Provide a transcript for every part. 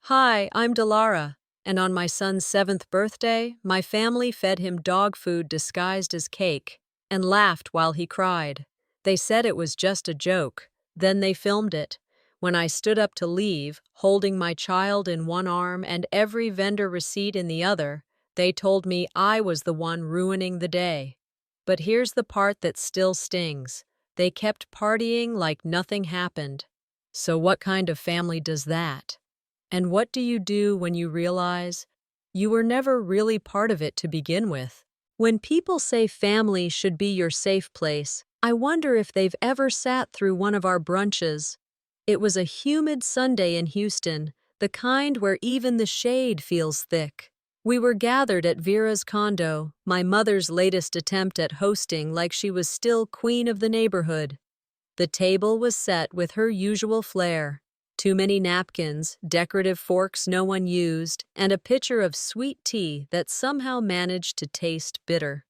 Hi, I'm Delara, and on my son's 7th birthday, my family fed him dog food disguised as cake and laughed while he cried. They said it was just a joke. Then they filmed it. When I stood up to leave, holding my child in one arm and every vendor receipt in the other, they told me I was the one ruining the day. But here's the part that still stings. They kept partying like nothing happened. So what kind of family does that? And what do you do when you realize you were never really part of it to begin with? When people say family should be your safe place, I wonder if they've ever sat through one of our brunches. It was a humid Sunday in Houston, the kind where even the shade feels thick. We were gathered at Vera's condo, my mother's latest attempt at hosting like she was still queen of the neighborhood. The table was set with her usual flair. Too many napkins, decorative forks no one used, and a pitcher of sweet tea that somehow managed to taste bitter.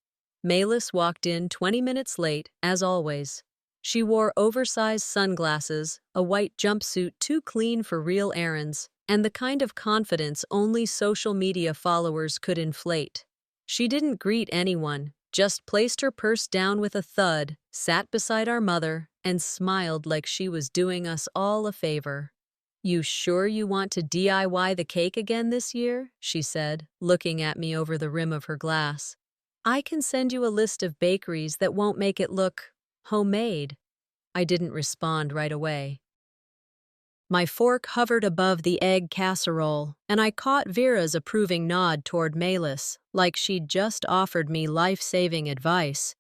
Malis walked in 20 minutes late, as always. She wore oversized sunglasses, a white jumpsuit too clean for real errands, and the kind of confidence only social media followers could inflate. She didn't greet anyone, just placed her purse down with a thud, sat beside our mother, and smiled like she was doing us all a favor. "You sure you want to DIY the cake again this year?" she said, looking at me over the rim of her glass. "I can send you a list of bakeries that won't make it look homemade." I didn't respond right away. My fork hovered above the egg casserole, and I caught Vera's approving nod toward Malis, like she'd just offered me life-saving advice.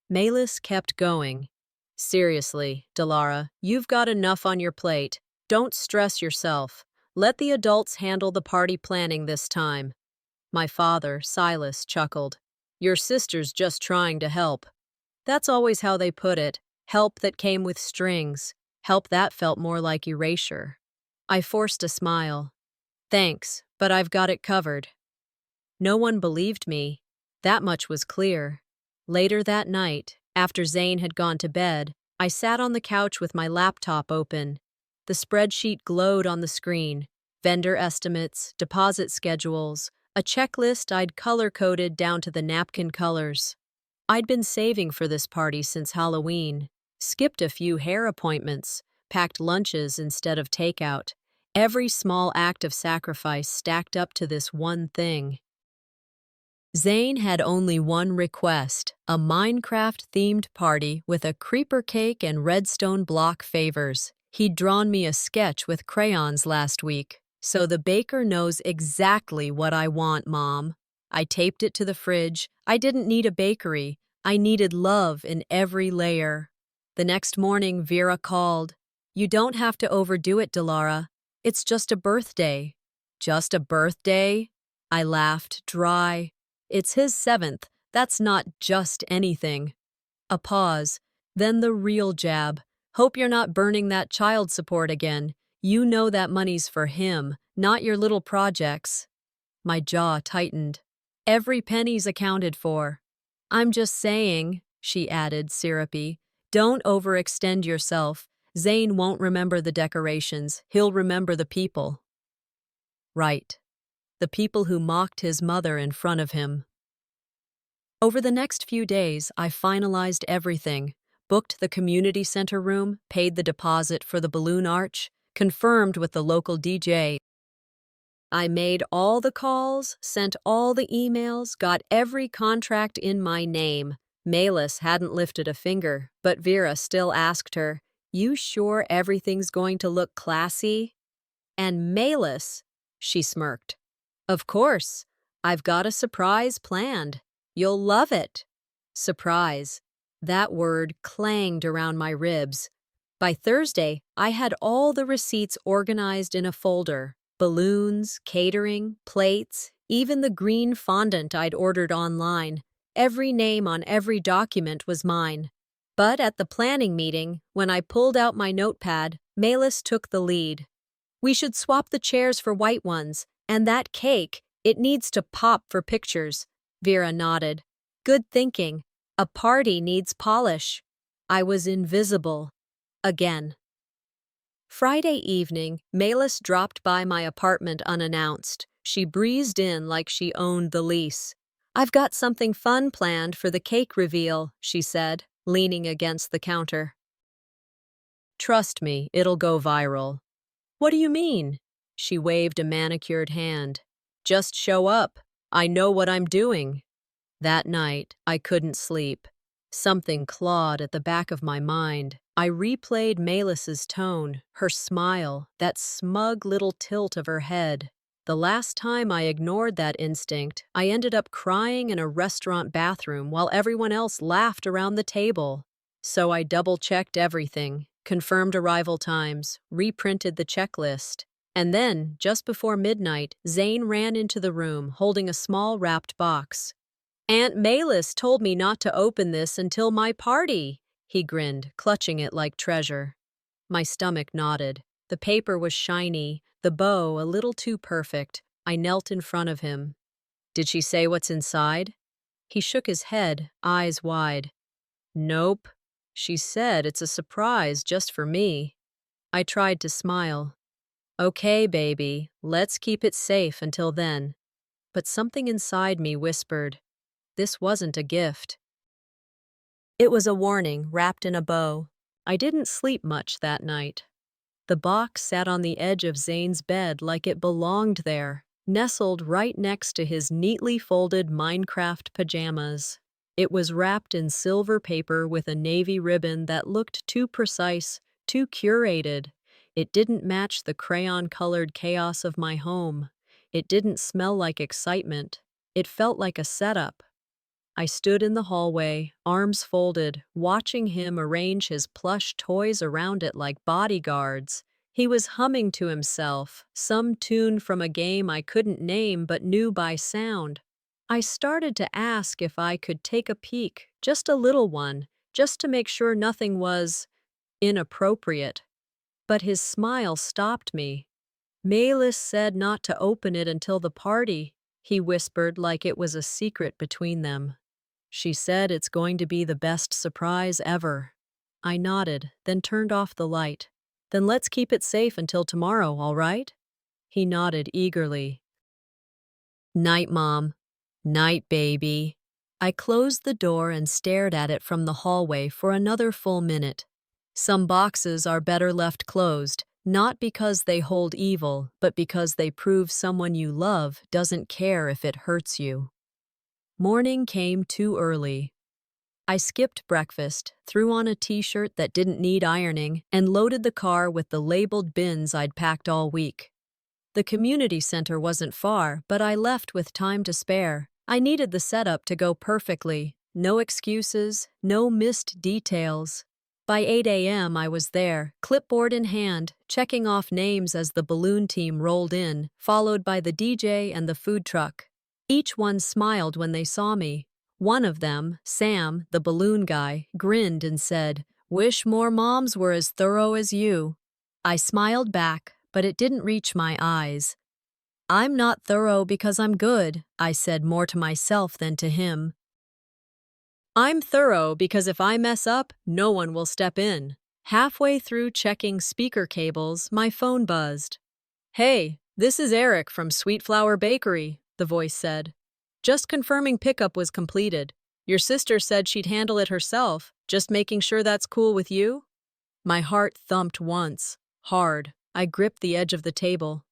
Malis kept going. "Seriously, Delara, you've got enough on your plate. Don't stress yourself. Let the adults handle the party planning this time." My father, Silas, chuckled. "Your sister's just trying to help." That's always how they put it. Help that came with strings. Help that felt more like erasure. I forced a smile. "Thanks, but I've got it covered." No one believed me. That much was clear. Later that night, after Zane had gone to bed, I sat on the couch with my laptop open. The spreadsheet glowed on the screen. Vendor estimates, deposit schedules, a checklist I'd color-coded down to the napkin colors. I'd been saving for this party since Halloween. Skipped a few hair appointments, packed lunches instead of takeout. Every small act of sacrifice stacked up to this one thing. Zane had only one request, a Minecraft-themed party with a creeper cake and redstone block favors. He'd drawn me a sketch with crayons last week, so the baker knows exactly what I want, Mom. I taped it to the fridge. I didn't need a bakery. I needed love in every layer. The next morning, Vera called. "You don't have to overdo it, Delara. It's just a birthday." "Just a birthday?" I laughed, dry. "It's his 7th. That's not just anything." A pause. Then the real jab. "Hope you're not burning that child support again. You know that money's for him, not your little projects." My jaw tightened. "Every penny's accounted for." "I'm just saying," she added, syrupy. "Don't overextend yourself. Zane won't remember the decorations. He'll remember the people." Right. The people who mocked his mother in front of him. Over the next few days, I finalized everything. Booked the community center room, paid the deposit for the balloon arch, confirmed with the local DJ. I made all the calls, sent all the emails, got every contract in my name. Malis hadn't lifted a finger, but Vera still asked her, "You sure everything's going to look classy?" "And Malis," she smirked. "Of course. I've got a surprise planned. You'll love it." Surprise. That word clanged around my ribs. By Thursday, I had all the receipts organized in a folder. Balloons, catering, plates, even the green fondant I'd ordered online. Every name on every document was mine. But at the planning meeting, when I pulled out my notepad, Malis took the lead. "We should swap the chairs for white ones, and that cake, it needs to pop for pictures." Vera nodded. "Good thinking. A party needs polish." I was invisible. Again. Friday evening, Malis dropped by my apartment unannounced. She breezed in like she owned the lease. "I've got something fun planned for the cake reveal," she said, leaning against the counter. "Trust me, it'll go viral." "What do you mean?" She waved a manicured hand. "Just show up. I know what I'm doing." That night, I couldn't sleep. Something clawed at the back of my mind. I replayed Malis's tone, her smile, that smug little tilt of her head. The last time I ignored that instinct, I ended up crying in a restaurant bathroom while everyone else laughed around the table. So I double-checked everything, confirmed arrival times, reprinted the checklist. And then, just before midnight, Zane ran into the room holding a small wrapped box. "Aunt Malis told me not to open this until my party," he grinned, clutching it like treasure. My stomach nodded. The paper was shiny, the bow a little too perfect. I knelt in front of him. "Did she say what's inside?" He shook his head, eyes wide. "Nope. She said it's a surprise just for me." I tried to smile. "Okay, baby, let's keep it safe until then." But something inside me whispered, this wasn't a gift. It was a warning wrapped in a bow. I didn't sleep much that night. The box sat on the edge of Zane's bed like it belonged there, nestled right next to his neatly folded Minecraft pajamas. It was wrapped in silver paper with a navy ribbon that looked too precise, too curated. It didn't match the crayon-colored chaos of my home. It didn't smell like excitement. It felt like a setup. I stood in the hallway, arms folded, watching him arrange his plush toys around it like bodyguards. He was humming to himself, some tune from a game I couldn't name but knew by sound. I started to ask if I could take a peek, just a little one, just to make sure nothing was inappropriate. But his smile stopped me. "Malis said not to open it until the party," he whispered like it was a secret between them. "She said it's going to be the best surprise ever." I nodded, then turned off the light. "Then let's keep it safe until tomorrow, all right?" He nodded eagerly. "Night, Mom." "Night, baby." I closed the door and stared at it from the hallway for another full minute. Some boxes are better left closed, not because they hold evil, but because they prove someone you love doesn't care if it hurts you. Morning came too early. I skipped breakfast, threw on a t-shirt that didn't need ironing, and loaded the car with the labeled bins I'd packed all week. The community center wasn't far, but I left with time to spare. I needed the setup to go perfectly. No excuses, no missed details. By 8 a.m. I was there, clipboard in hand, checking off names as the balloon team rolled in, followed by the DJ and the food truck. Each one smiled when they saw me. One of them, Sam, the balloon guy, grinned and said, "Wish more moms were as thorough as you." I smiled back, but it didn't reach my eyes. "I'm not thorough because I'm good," I said more to myself than to him. "I'm thorough because if I mess up, no one will step in." Halfway through checking speaker cables, my phone buzzed. "Hey, this is Eric from Sweet Flower Bakery," the voice said. "Just confirming pickup was completed. Your sister said she'd handle it herself, just making sure that's cool with you?" My heart thumped once, hard. I gripped the edge of the table.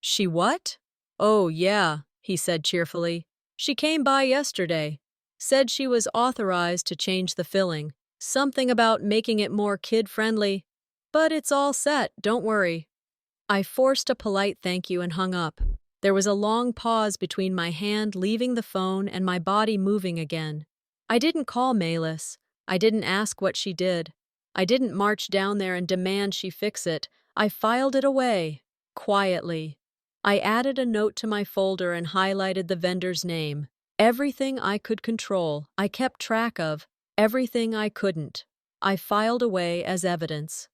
"She what?" "Oh, yeah," he said cheerfully. "She came by yesterday. Said she was authorized to change the filling. Something about making it more kid-friendly. But it's all set, don't worry." I forced a polite thank you and hung up. There was a long pause between my hand leaving the phone and my body moving again. I didn't call Malis. I didn't ask what she did. I didn't march down there and demand she fix it. I filed it away, quietly. I added a note to my folder and highlighted the vendor's name. Everything I could control, I kept track of. Everything I couldn't, I filed away as evidence.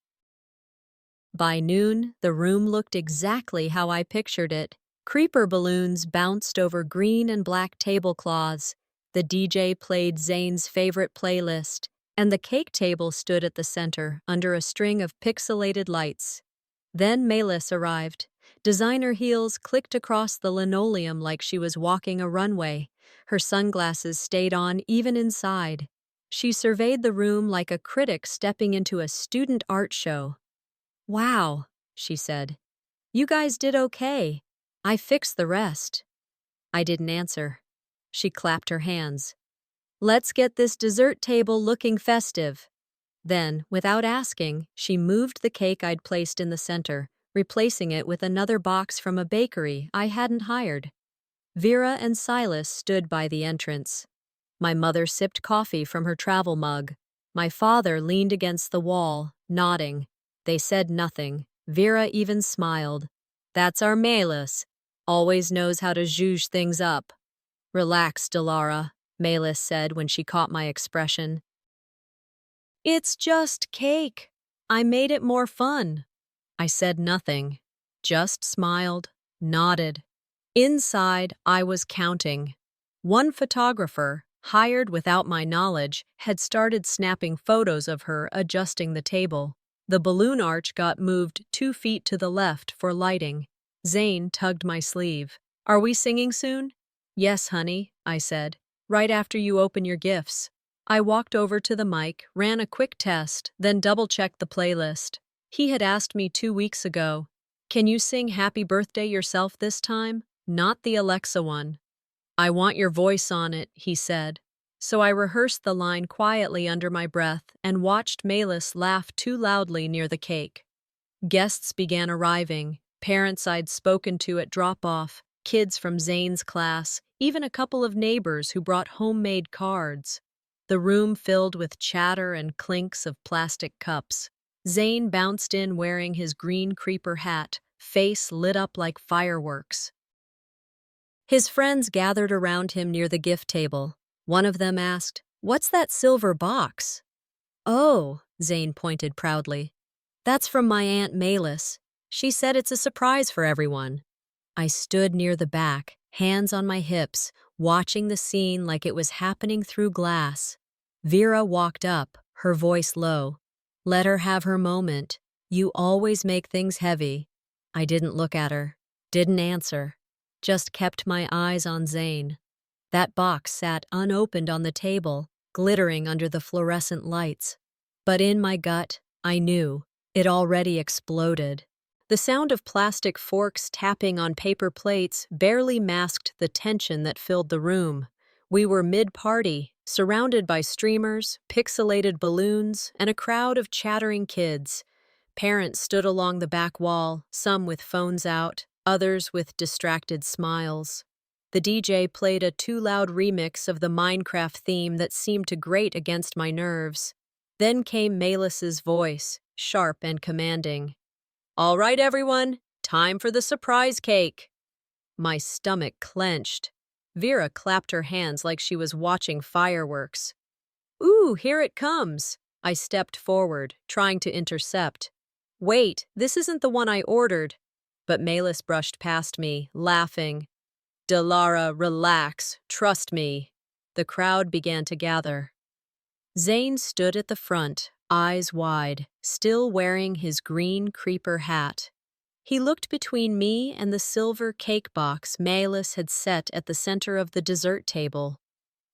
By noon, the room looked exactly how I pictured it. Creeper balloons bounced over green and black tablecloths. The DJ played Zane's favorite playlist, and the cake table stood at the center under a string of pixelated lights. Then Melis arrived. Designer heels clicked across the linoleum like she was walking a runway. Her sunglasses stayed on even inside. She surveyed the room like a critic stepping into a student art show. "Wow," she said. "You guys did okay. I fixed the rest." I didn't answer. She clapped her hands. "Let's get this dessert table looking festive." Then, without asking, she moved the cake I'd placed in the center, replacing it with another box from a bakery I hadn't hired. Vera and Silas stood by the entrance. My mother sipped coffee from her travel mug. My father leaned against the wall, nodding. They said nothing. Vera even smiled. "That's our Melis. Always knows how to zhuzh things up." "Relax, Delara," Melis said when she caught my expression. "It's just cake. I made it more fun." I said nothing, just smiled, nodded. Inside, I was counting. One photographer, hired without my knowledge, had started snapping photos of her adjusting the table. The balloon arch got moved 2 feet to the left for lighting. Zane tugged my sleeve. "Are we singing soon?" "Yes, honey," I said. "Right after you open your gifts." I walked over to the mic, ran a quick test, then double-checked the playlist. He had asked me 2 weeks ago, "Can you sing Happy Birthday yourself this time? Not the Alexa one." "I want your voice on it," he said. So I rehearsed the line quietly under my breath and watched Melis laugh too loudly near the cake. Guests began arriving, parents I'd spoken to at drop-off, kids from Zane's class, even a couple of neighbors who brought homemade cards. The room filled with chatter and clinks of plastic cups. Zane bounced in wearing his green creeper hat, face lit up like fireworks. His friends gathered around him near the gift table. One of them asked, "What's that silver box?" "Oh," Zane pointed proudly. "That's from my Aunt Melis. She said it's a surprise for everyone." I stood near the back, hands on my hips, watching the scene like it was happening through glass. Vera walked up, her voice low. "Let her have her moment. You always make things heavy." I didn't look at her, didn't answer, just kept my eyes on Zane. That box sat unopened on the table, glittering under the fluorescent lights. But in my gut, I knew it already exploded. The sound of plastic forks tapping on paper plates barely masked the tension that filled the room. We were mid-party, surrounded by streamers, pixelated balloons, and a crowd of chattering kids. Parents stood along the back wall, some with phones out, others with distracted smiles. The DJ played a too-loud remix of the Minecraft theme that seemed to grate against my nerves. Then came Melis's voice, sharp and commanding. "All right, everyone, time for the surprise cake." My stomach clenched. Vera clapped her hands like she was watching fireworks. "Ooh, here it comes." I stepped forward, trying to intercept. "Wait, this isn't the one I ordered." But Melis brushed past me, laughing. "Delara, relax, trust me." The crowd began to gather. Zane stood at the front, eyes wide, still wearing his green creeper hat. He looked between me and the silver cake box Melis had set at the center of the dessert table.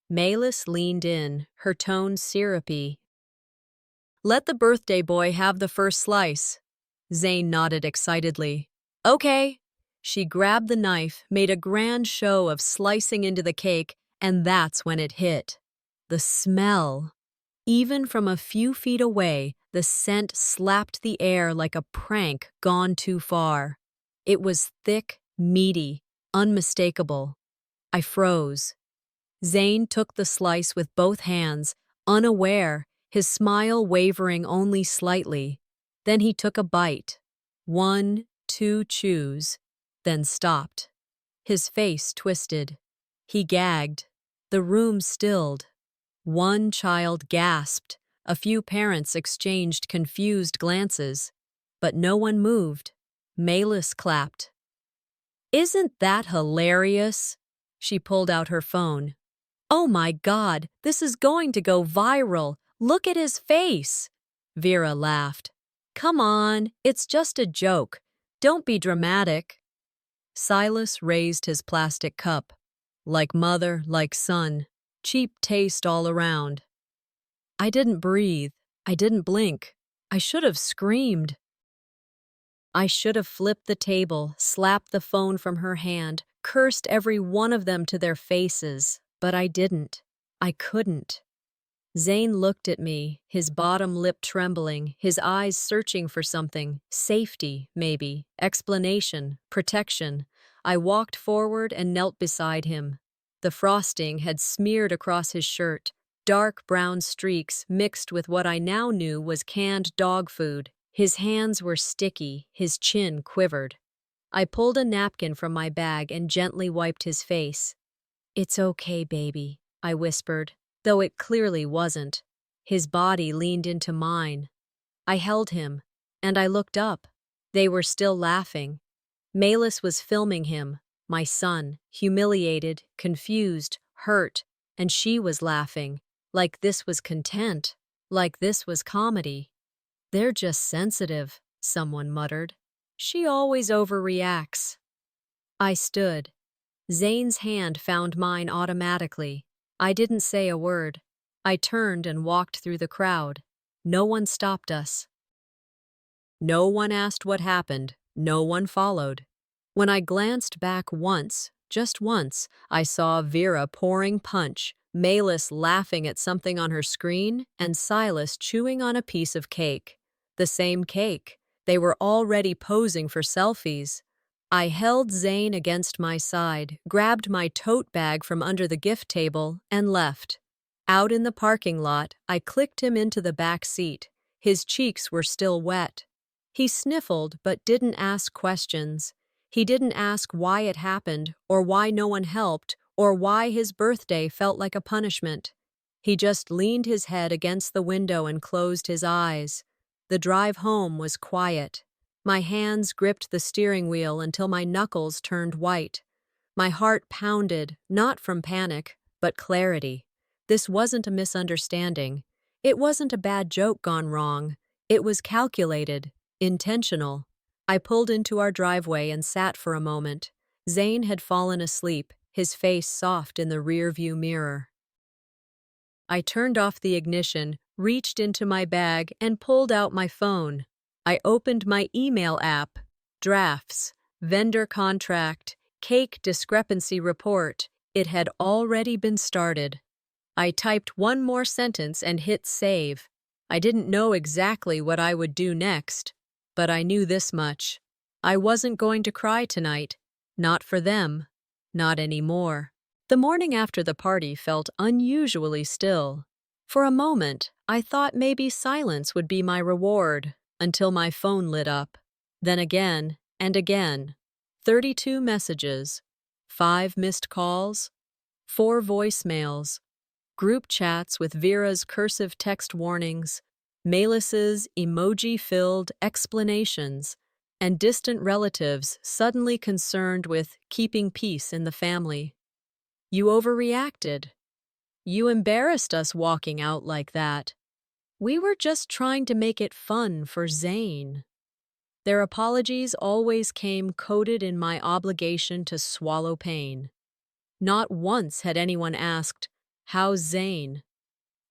Melis leaned in, her tone syrupy. "Let the birthday boy have the first slice." Zane nodded excitedly. "Okay." She grabbed the knife, made a grand show of slicing into the cake, and that's when it hit. The smell. Even from a few feet away, the scent slapped the air like a prank gone too far. It was thick, meaty, unmistakable. I froze. Zane took the slice with both hands, unaware, his smile wavering only slightly. Then he took a bite. 1, 2 chews, then stopped. His face twisted. He gagged. The room stilled. One child gasped. A few parents exchanged confused glances. But no one moved. Melis clapped. "Isn't that hilarious?" She pulled out her phone. "Oh my God, this is going to go viral. Look at his face." Vera laughed. Come on, it's just a joke. Don't be dramatic. Silas raised his plastic cup. Like mother, like son. Cheap taste all around. I didn't breathe. I didn't blink. I should have screamed. I should have flipped the table, slapped the phone from her hand, cursed every one of them to their faces, but I didn't. I couldn't. Zane looked at me, his bottom lip trembling, his eyes searching for something. Safety, maybe. Explanation. Protection. I walked forward and knelt beside him. The frosting had smeared across his shirt, dark brown streaks mixed with what I now knew was canned dog food. His hands were sticky, his chin quivered. I pulled a napkin from my bag and gently wiped his face. "It's okay, baby," I whispered, though it clearly wasn't. His body leaned into mine. I held him, and I looked up. They were still laughing. Malus was filming him, my son, humiliated, confused, hurt, and she was laughing, like this was content, like this was comedy. "They're just sensitive," someone muttered. "She always overreacts." I stood. Zane's hand found mine automatically. I didn't say a word. I turned and walked through the crowd. No one stopped us. No one asked what happened. No one followed. When I glanced back once, just once, I saw Vera pouring punch, Malus laughing at something on her screen, and Silas chewing on a piece of cake. The same cake. They were already posing for selfies. I held Zane against my side, grabbed my tote bag from under the gift table, and left. Out in the parking lot, I clicked him into the back seat. His cheeks were still wet. He sniffled but didn't ask questions. He didn't ask why it happened, or why no one helped, or why his birthday felt like a punishment. He just leaned his head against the window and closed his eyes. The drive home was quiet. My hands gripped the steering wheel until my knuckles turned white. My heart pounded, not from panic, but clarity. This wasn't a misunderstanding. It wasn't a bad joke gone wrong. It was calculated, intentional. I pulled into our driveway and sat for a moment. Zane had fallen asleep, his face soft in the rear-view mirror. I turned off the ignition, reached into my bag, and pulled out my phone. I opened my email app, drafts, vendor contract, cake discrepancy report. It had already been started. I typed one more sentence and hit save. I didn't know exactly what I would do next, but I knew this much. I wasn't going to cry tonight. Not for them. Not anymore. The morning after the party felt unusually still. For a moment, I thought maybe silence would be my reward, until my phone lit up. Then again and again. 32 messages, 5 missed calls, 4 voicemails, group chats with Vera's cursive text warnings, Malus's emoji-filled explanations, and distant relatives suddenly concerned with keeping peace in the family. "You overreacted. You embarrassed us walking out like that. We were just trying to make it fun for Zane." Their apologies always came coated in my obligation to swallow pain. Not once had anyone asked, "How's Zane?"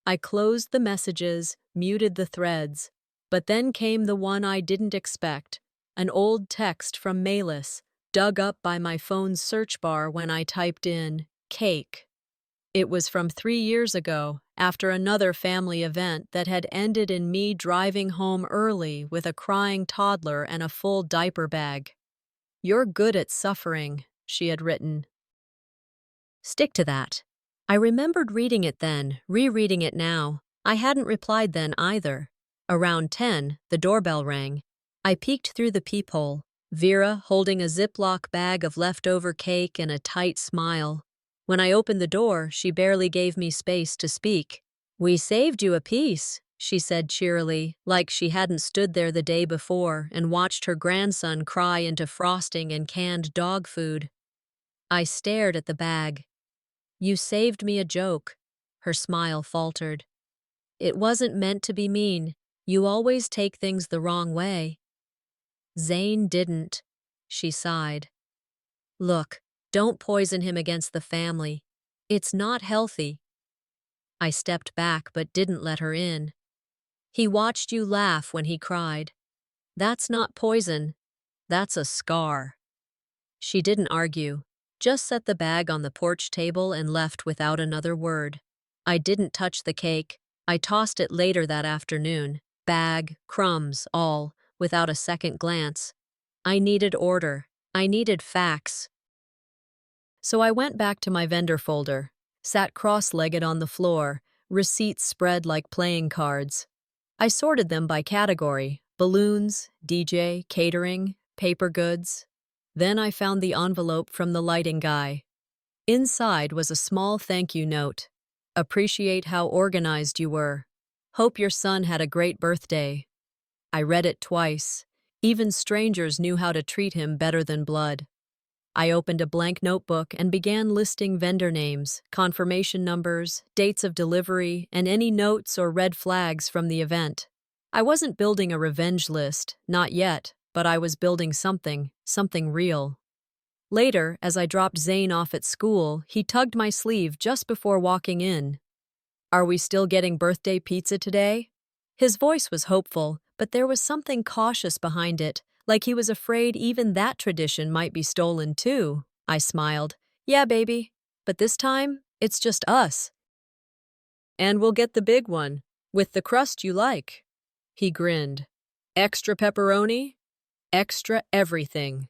I closed the messages, muted the threads, but then came the one I didn't expect, an old text from Malus, dug up by my phone's search bar when I typed in cake. It was from 3 years ago, after another family event that had ended in me driving home early with a crying toddler and a full diaper bag. "You're good at suffering," she had written. Stick to that. I remembered reading it then, rereading it now. I hadn't replied then either. Around 10, the doorbell rang. I peeked through the peephole, Vera holding a Ziploc bag of leftover cake and a tight smile. When I opened the door, she barely gave me space to speak. "We saved you a piece," she said cheerily, like she hadn't stood there the day before and watched her grandson cry into frosting and canned dog food. I stared at the bag. "You saved me a joke," her smile faltered. "It wasn't meant to be mean. You always take things the wrong way. Zane didn't. She sighed. Look, don't poison him against the family. It's not healthy. I stepped back but didn't let her in. He watched you laugh when he cried. That's not poison. That's a scar. She didn't argue, just set the bag on the porch table and left without another word. I didn't touch the cake. I tossed it later that afternoon. Bag, crumbs, all, without a second glance. I needed order. I needed facts. So I went back to my vendor folder, sat cross-legged on the floor, receipts spread like playing cards. I sorted them by category: balloons, DJ, catering, paper goods. Then I found the envelope from the lighting guy. Inside was a small thank you note. Appreciate how organized you were. Hope your son had a great birthday. I read it twice. Even strangers knew how to treat him better than blood. I opened a blank notebook and began listing vendor names, confirmation numbers, dates of delivery, and any notes or red flags from the event. I wasn't building a revenge list, not yet, but I was building something real. Later, as I dropped Zane off at school, he tugged my sleeve just before walking in. Are we still getting birthday pizza today? His voice was hopeful, but there was something cautious behind it, like he was afraid even that tradition might be stolen too. I smiled. Yeah, baby. But this time, it's just us. And we'll get the big one, with the crust you like. He grinned. Extra pepperoni? Extra everything.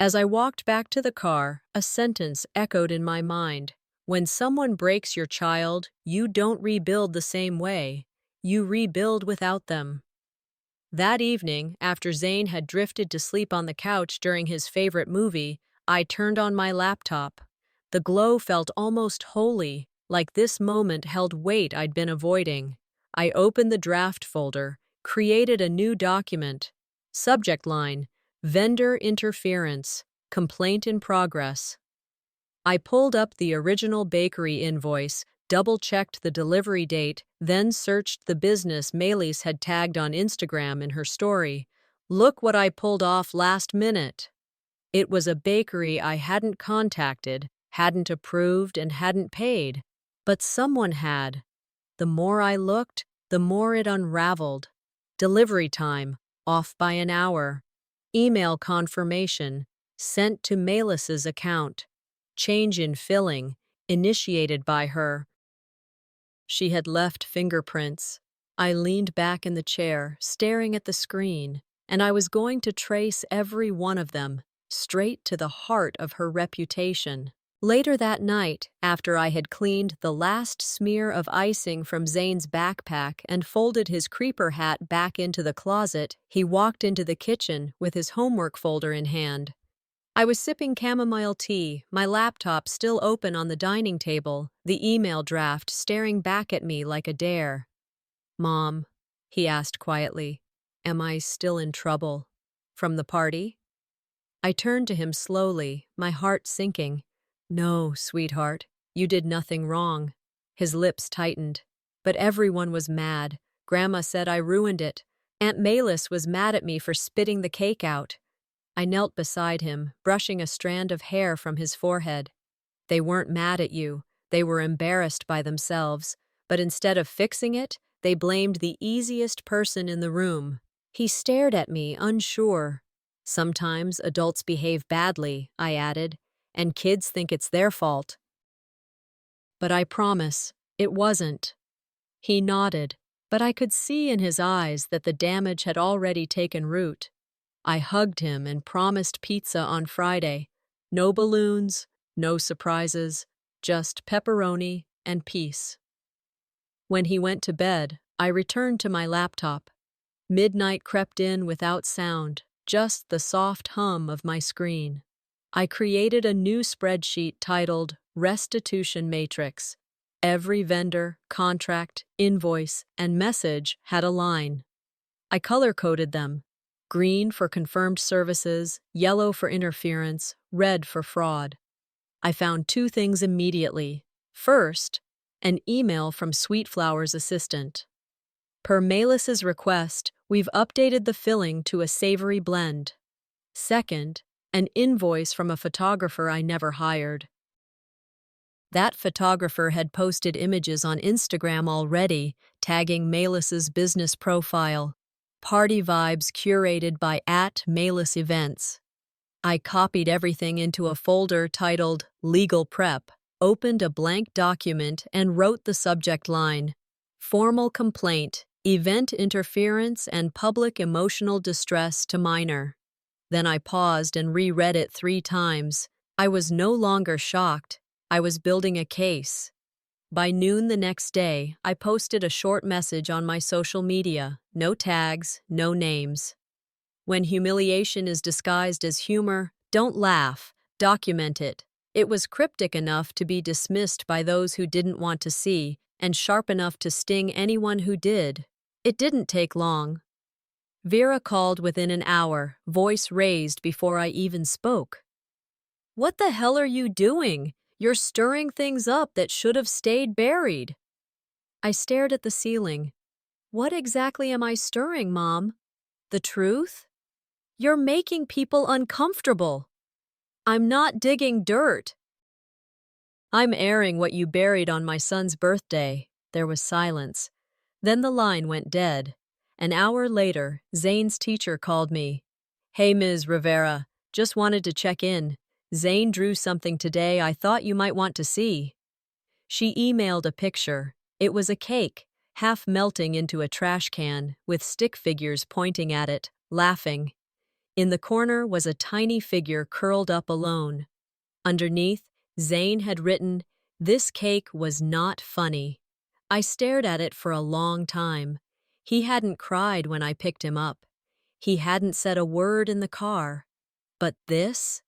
As I walked back to the car, a sentence echoed in my mind. When someone breaks your child, you don't rebuild the same way. You rebuild without them. That evening, after Zane had drifted to sleep on the couch during his favorite movie, I turned on my laptop. The glow felt almost holy, like this moment held weight I'd been avoiding. I opened the draft folder, created a new document. Subject line: Vendor interference, complaint in progress. I pulled up the original bakery invoice, double-checked the delivery date, then searched the business Maylis had tagged on Instagram in her story. Look what I pulled off last minute. It was a bakery I hadn't contacted, hadn't approved, and hadn't paid. But someone had. The more I looked, the more it unraveled. Delivery time, off by an hour. Email confirmation, sent to Maylis's account. Change in filling, initiated by her. She had left fingerprints. I leaned back in the chair, staring at the screen, and I was going to trace every one of them, straight to the heart of her reputation. Later that night, after I had cleaned the last smear of icing from Zane's backpack and folded his creeper hat back into the closet, he walked into the kitchen with his homework folder in hand. I was sipping chamomile tea, my laptop still open on the dining table, the email draft staring back at me like a dare. Mom, he asked quietly, am I still in trouble? From the party? I turned to him slowly, my heart sinking. No, sweetheart, you did nothing wrong. His lips tightened. But everyone was mad. Grandma said I ruined it. Aunt Maylis was mad at me for spitting the cake out. I knelt beside him, brushing a strand of hair from his forehead. They weren't mad at you. They were embarrassed by themselves. But instead of fixing it, they blamed the easiest person in the room. He stared at me, unsure. Sometimes adults behave badly, I added, and kids think it's their fault. But I promise, it wasn't. He nodded, but I could see in his eyes that the damage had already taken root. I hugged him and promised pizza on Friday. No balloons, no surprises, just pepperoni and peace. When he went to bed, I returned to my laptop. Midnight crept in without sound, just the soft hum of my screen. I created a new spreadsheet titled Restitution Matrix. Every vendor, contract, invoice, and message had a line. I color-coded them. Green for confirmed services, yellow for interference, red for fraud. I found two things immediately. First, an email from Sweetflower's assistant. Per Melis's request, we've updated the filling to a savory blend. Second, an invoice from a photographer I never hired. That photographer had posted images on Instagram already, tagging Melis's business profile. Party vibes curated by @MelisEvents. I copied everything into a folder titled Legal Prep, opened a blank document, and wrote the subject line: Formal complaint, event interference, and public emotional distress to minor. Then I paused and reread it 3 times. I was no longer shocked. I was building a case. By noon the next day, I posted a short message on my social media. No tags, no names. When humiliation is disguised as humor, don't laugh, document it. It was cryptic enough to be dismissed by those who didn't want to see, and sharp enough to sting anyone who did. It didn't take long. Vera called within an hour, voice raised before I even spoke. "What the hell are you doing? You're stirring things up that should have stayed buried." I stared at the ceiling. "What exactly am I stirring, Mom? The truth? You're making people uncomfortable." "I'm not digging dirt. I'm airing what you buried on my son's birthday." There was silence. Then the line went dead. An hour later, Zane's teacher called me. "Hey, Ms. Rivera, just wanted to check in. Zane drew something today I thought you might want to see." She emailed a picture. It was a cake, half melting into a trash can, with stick figures pointing at it, laughing. In the corner was a tiny figure curled up alone. Underneath, Zane had written, "This cake was not funny." I stared at it for a long time. He hadn't cried when I picked him up. He hadn't said a word in the car. But this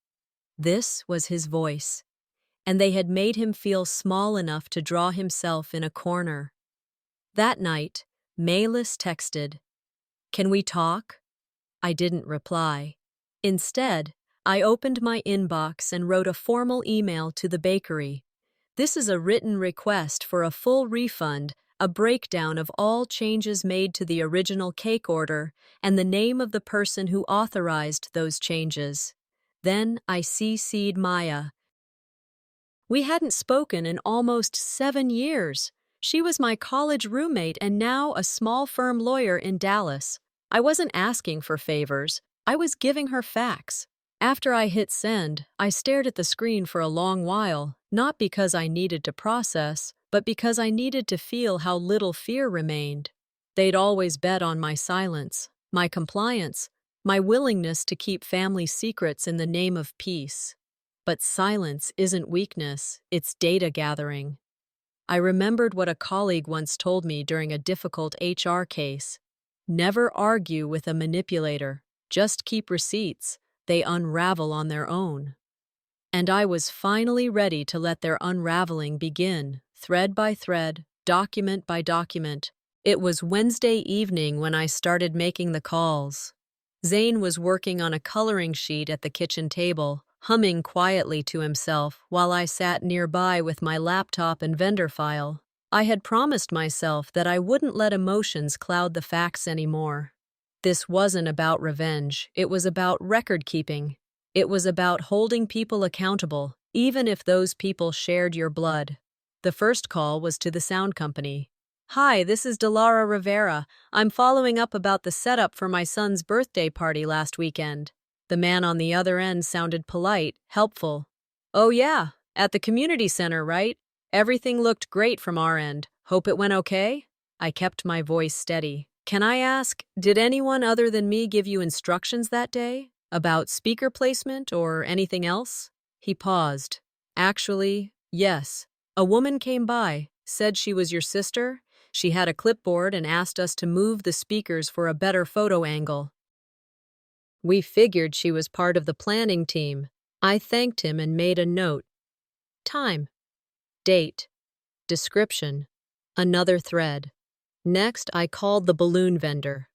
was his voice. And they had made him feel small enough to draw himself in a corner. That night, Melis texted, "Can we talk?" I didn't reply. Instead, I opened my inbox and wrote a formal email to the bakery. "This is a written request for a full refund, a breakdown of all changes made to the original cake order, and the name of the person who authorized those changes." Then I CC'd Maya. We hadn't spoken in almost 7 years. She was my college roommate and now a small firm lawyer in Dallas. I wasn't asking for favors. I was giving her facts. After I hit send, I stared at the screen for a long while, not because I needed to process, but because I needed to feel how little fear remained. They'd always bet on my silence, my compliance, my willingness to keep family secrets in the name of peace. But silence isn't weakness, it's data gathering. I remembered what a colleague once told me during a difficult HR case. Never argue with a manipulator, just keep receipts. They unravel on their own. And I was finally ready to let their unraveling begin, thread by thread, document by document. It was Wednesday evening when I started making the calls. Zane was working on a coloring sheet at the kitchen table, humming quietly to himself while I sat nearby with my laptop and vendor file. I had promised myself that I wouldn't let emotions cloud the facts anymore. This wasn't about revenge, it was about record-keeping. It was about holding people accountable, even if those people shared your blood. The first call was to the sound company. "Hi, this is Delara Rivera. I'm following up about the setup for my son's birthday party last weekend." The man on the other end sounded polite, helpful. "Oh yeah, at the community center, right? Everything looked great from our end. Hope it went okay?" I kept my voice steady. "Can I ask, did anyone other than me give you instructions that day? About speaker placement or anything else?" He paused. "Actually, yes. A woman came by, said she was your sister. She had a clipboard and asked us to move the speakers for a better photo angle. We figured she was part of the planning team." I thanked him and made a note. Time. Date. Description. Another thread. Next, I called the balloon vendor.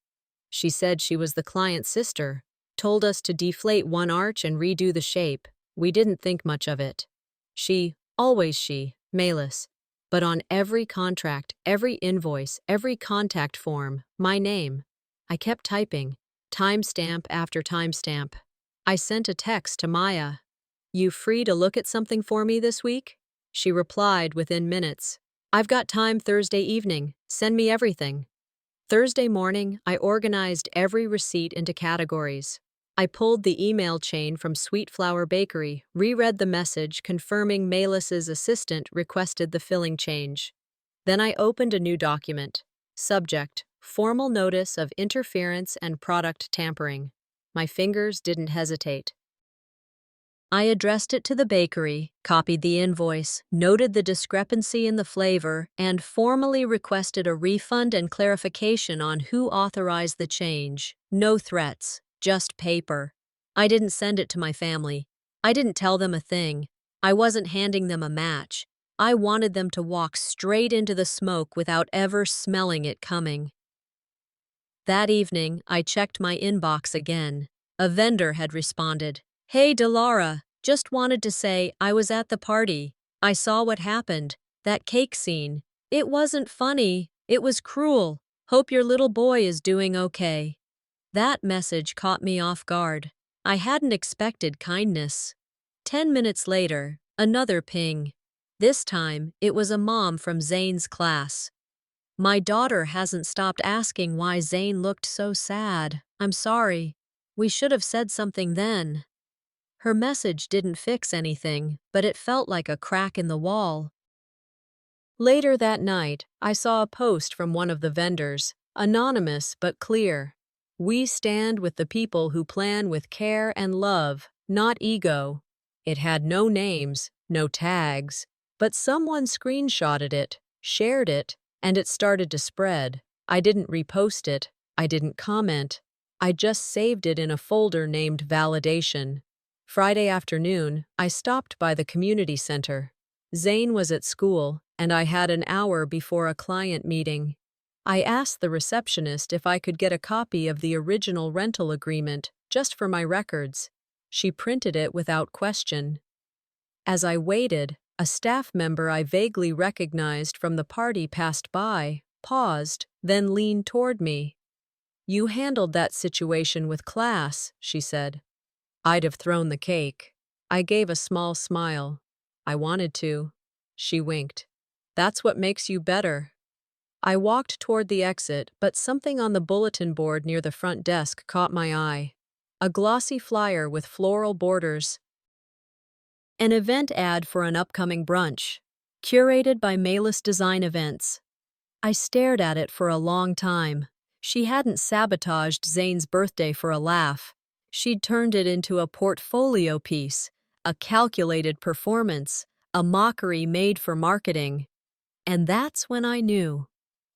She said she was the client's sister, told us to deflate one arch and redo the shape. We didn't think much of it. Always she, Melis. but on every contract, every invoice, every contact form, my name. I kept typing, timestamp after timestamp. I sent a text to Maya. "You free to look at something for me this week?" She replied within minutes. "I've got time Thursday evening. Send me everything." Thursday morning, I organized every receipt into categories. I pulled the email chain from Sweet Flower Bakery, reread the message confirming Melis's assistant requested the filling change. Then I opened a new document. Subject: Formal Notice of Interference and Product Tampering. My fingers didn't hesitate. I addressed it to the bakery, copied the invoice, noted the discrepancy in the flavor, and formally requested a refund and clarification on who authorized the change. No threats, just paper. I didn't send it to my family. I didn't tell them a thing. I wasn't handing them a match. I wanted them to walk straight into the smoke without ever smelling it coming. That evening, I checked my inbox again. A vendor had responded. "Hey, Delara, just wanted to say I was at the party. I saw what happened. That cake scene. It wasn't funny. It was cruel. Hope your little boy is doing okay." That message caught me off guard. I hadn't expected kindness. 10 minutes later, another ping. This time, it was a mom from Zane's class. "My daughter hasn't stopped asking why Zane looked so sad. I'm sorry. We should have said something then." Her message didn't fix anything, but it felt like a crack in the wall. Later that night, I saw a post from one of the vendors, anonymous but clear. "We stand with the people who plan with care and love, not ego." It had no names, no tags, but someone screenshotted it, shared it, and it started to spread. I didn't repost it. I didn't comment. I just saved it in a folder named Validation. Friday afternoon, I stopped by the community center. Zane was at school, and I had an hour before a client meeting. I asked the receptionist if I could get a copy of the original rental agreement, just for my records. She printed it without question. As I waited, a staff member I vaguely recognized from the party passed by, paused, then leaned toward me. "You handled that situation with class," she said. "I'd have thrown the cake." I gave a small smile. "I wanted to." She winked. "That's what makes you better." I walked toward the exit, but something on the bulletin board near the front desk caught my eye. A glossy flyer with floral borders. An event ad for an upcoming brunch, curated by Melis Design Events. I stared at it for a long time. She hadn't sabotaged Zane's birthday for a laugh. She'd turned it into a portfolio piece, a calculated performance, a mockery made for marketing. And that's when I knew.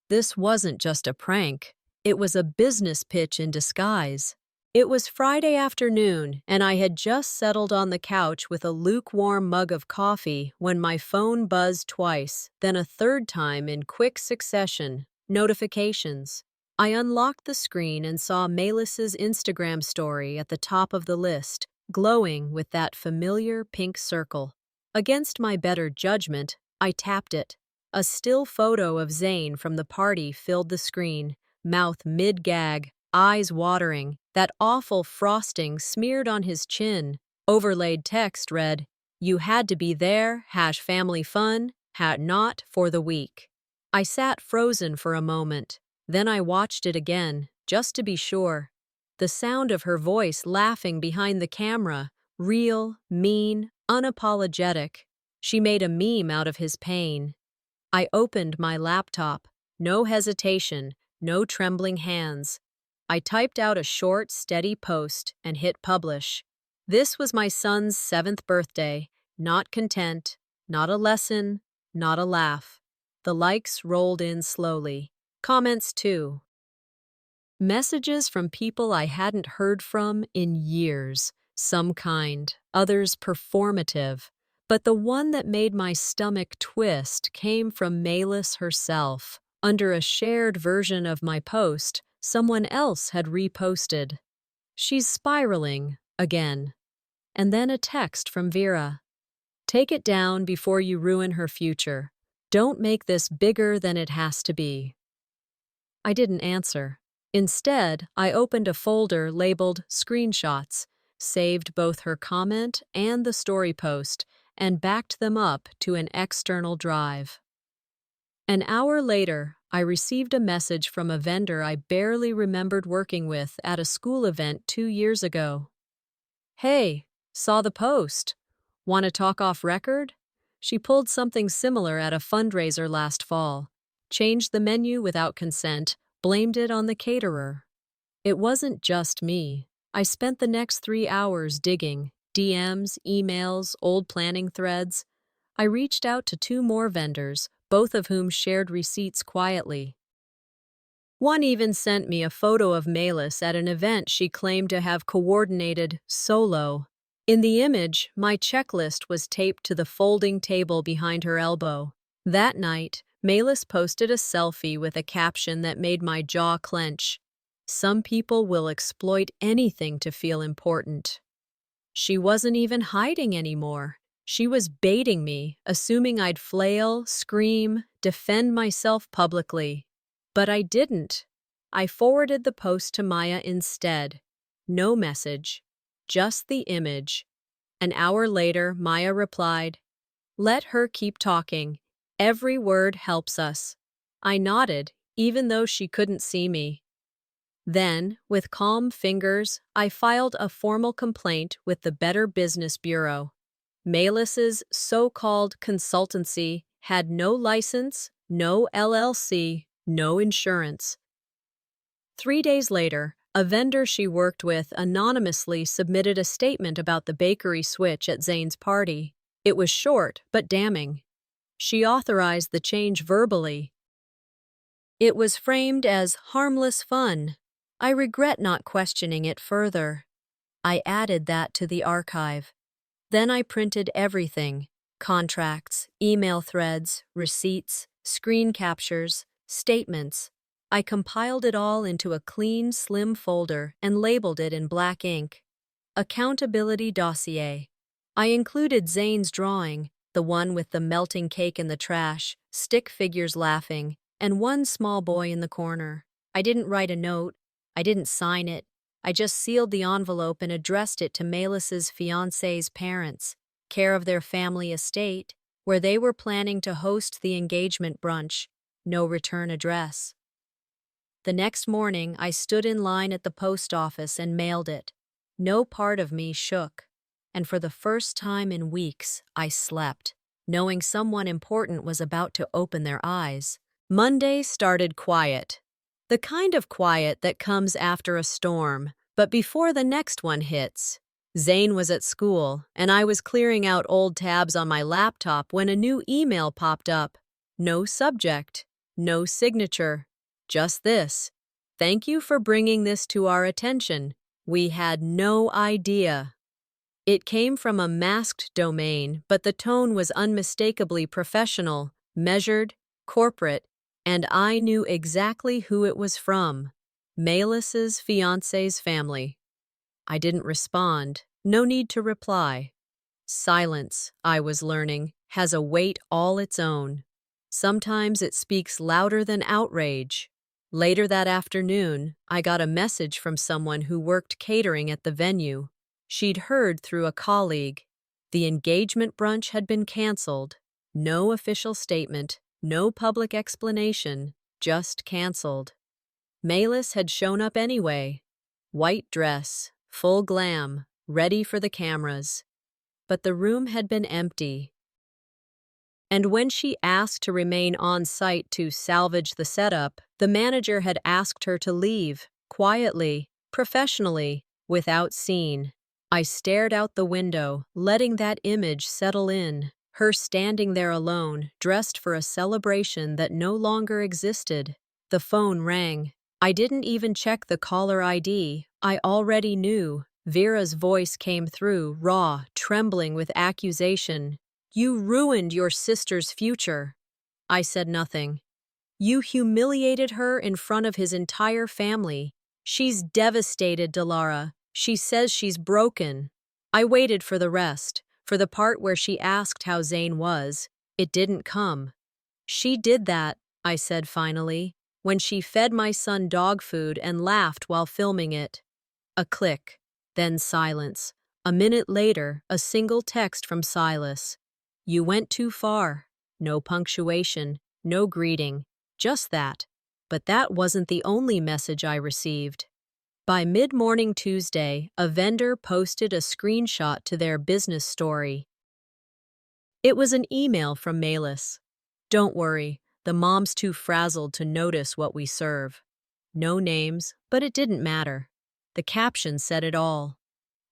This wasn't just a prank. It was a business pitch in disguise. It was Friday afternoon, and I had just settled on the couch with a lukewarm mug of coffee when my phone buzzed twice, then a third time in quick succession. Notifications. I unlocked the screen and saw Melis's Instagram story at the top of the list, glowing with that familiar pink circle. Against my better judgment, I tapped it. A still photo of Zane from the party filled the screen, mouth mid-gag, eyes watering, that awful frosting smeared on his chin. Overlaid text read, "You had to be there, #family fun, not for the week." I sat frozen for a moment. Then I watched it again, just to be sure. The sound of her voice laughing behind the camera, real, mean, unapologetic. She made a meme out of his pain. I opened my laptop. No hesitation, no trembling hands. I typed out a short, steady post and hit publish. This was my son's 7th birthday. Not content, not a lesson, not a laugh. The likes rolled in slowly. Comments too. Messages from people I hadn't heard from in years. Some kind, others performative. But the one that made my stomach twist came from Melis herself. Under a shared version of my post, someone else had reposted. "She's spiraling, again." And then a text from Vera. "Take it down before you ruin her future. Don't make this bigger than it has to be. I didn't answer. Instead, I opened a folder labeled Screenshots, saved both her comment and the story post, and backed them up to an external drive. An hour later, I received a message from a vendor I barely remembered working with at a school event 2 years ago. "Hey, saw the post. Want to talk off record?" She pulled something similar at a fundraiser last fall. Changed the menu without consent, blamed it on the caterer. It wasn't just me. I spent the next 3 hours digging DMs, emails, old planning threads. I reached out to 2 more vendors, both of whom shared receipts quietly. One even sent me a photo of Malis at an event she claimed to have coordinated solo. In the image, my checklist was taped to the folding table behind her elbow. That night, Malis posted a selfie with a caption that made my jaw clench. "Some people will exploit anything to feel important." She wasn't even hiding anymore. She was baiting me, assuming I'd flail, scream, defend myself publicly. But I didn't. I forwarded the post to Maya instead. No message, just the image. An hour later, Maya replied, "Let her keep talking. Every word helps us." I nodded, even though she couldn't see me. Then, with calm fingers, I filed a formal complaint with the Better Business Bureau. Malis's so-called consultancy had no license, no LLC, no insurance. 3 days later, a vendor she worked with anonymously submitted a statement about the bakery switch at Zane's party. It was short, but damning. She authorized the change verbally. It was framed as harmless fun. I regret not questioning it further. I added that to the archive. Then I printed everything: contracts, email threads, receipts, screen captures, statements. I compiled it all into a clean, slim folder and labeled it in black ink. Accountability Dossier. I included Zane's drawing, the one with the melting cake in the trash, stick figures laughing, and one small boy in the corner. I didn't write a note. I didn't sign it. I just sealed the envelope and addressed it to Malis's fiancé's parents, care of their family estate, where they were planning to host the engagement brunch. No return address. The next morning, I stood in line at the post office and mailed it. No part of me shook. And for the first time in weeks, I slept, knowing someone important was about to open their eyes. Monday started quiet. The kind of quiet that comes after a storm, but before the next one hits. Zane was at school, and I was clearing out old tabs on my laptop when a new email popped up. No subject, no signature, just this: "Thank you for bringing this to our attention. We had no idea." It came from a masked domain, but the tone was unmistakably professional, measured, corporate, and I knew exactly who it was from: Malis's fiancé's family. I didn't respond. No need to reply. Silence, I was learning, has a weight all its own. Sometimes it speaks louder than outrage. Later that afternoon, I got a message from someone who worked catering at the venue. She'd heard through a colleague. The engagement brunch had been canceled. No official statement, no public explanation, just canceled. Malis had shown up anyway. White dress, full glam, ready for the cameras. But the room had been empty. And when she asked to remain on site to salvage the setup, the manager had asked her to leave, quietly, professionally, without scene. I stared out the window, letting that image settle in. Her standing there alone, dressed for a celebration that no longer existed. The phone rang. I didn't even check the caller ID. I already knew. Vera's voice came through, raw, trembling with accusation. "You ruined your sister's future." I said nothing. "You humiliated her in front of his entire family. She's devastated, Delara. She says she's broken." I waited for the rest, for the part where she asked how Zane was. It didn't come. She did that, I said finally, when she fed my son dog food and laughed while filming it. A click, then silence. A minute later, a single text from Silas. You went too far. No punctuation, no greeting, just that. But that wasn't the only message I received. By mid-morning Tuesday, a vendor posted a screenshot to their business story. It was an email from Malus. Don't worry, the mom's too frazzled to notice what we serve. No names, but it didn't matter. The caption said it all.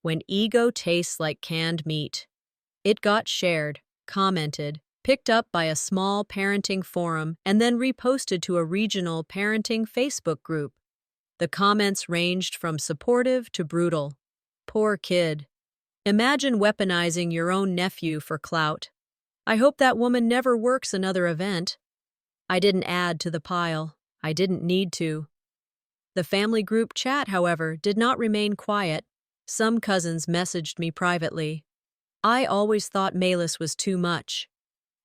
When ego tastes like canned meat. It got shared, commented, picked up by a small parenting forum, and then reposted to a regional parenting Facebook group. The comments ranged from supportive to brutal. Poor kid. Imagine weaponizing your own nephew for clout. I hope that woman never works another event. I didn't add to the pile. I didn't need to. The family group chat, however, did not remain quiet. Some cousins messaged me privately. I always thought Malus was too much.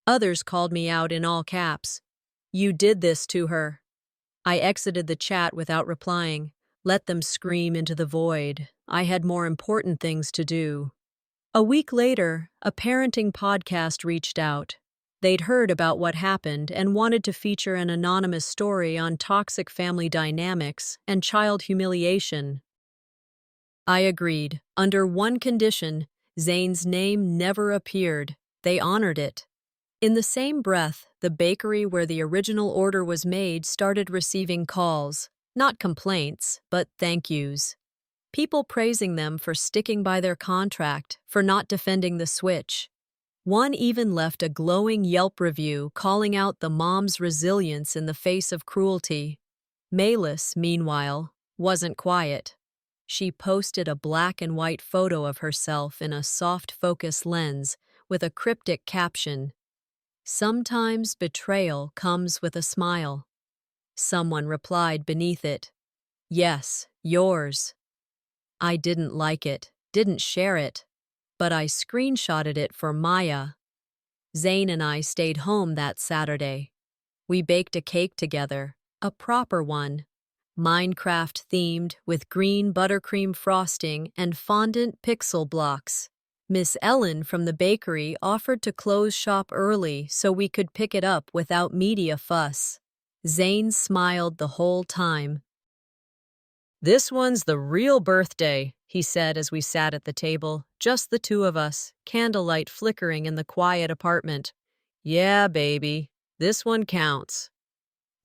Others called me out in all caps. You did this to her. I exited the chat without replying. Let them scream into the void. I had more important things to do. A week later, a parenting podcast reached out. They'd heard about what happened and wanted to feature an anonymous story on toxic family dynamics and child humiliation. I agreed, under one condition: Zane's name never appeared. They honored it. In the same breath, the bakery where the original order was made started receiving calls, not complaints, but thank yous. People praising them for sticking by their contract, for not defending the switch. One even left a glowing Yelp review calling out the mom's resilience in the face of cruelty. Malus, meanwhile, wasn't quiet. She posted a black and white photo of herself in a soft focus lens with a cryptic caption. Sometimes betrayal comes with a smile. Someone replied beneath it. Yes, yours. I didn't like it, didn't share it, but I screenshotted it for Maya. Zane and I stayed home that Saturday. We baked a cake together, a proper one, Minecraft-themed with green buttercream frosting and fondant pixel blocks. Miss Ellen from the bakery offered to close shop early so we could pick it up without media fuss. Zane smiled the whole time. This one's the real birthday, he said as we sat at the table, just the two of us, candlelight flickering in the quiet apartment. Yeah, baby, this one counts.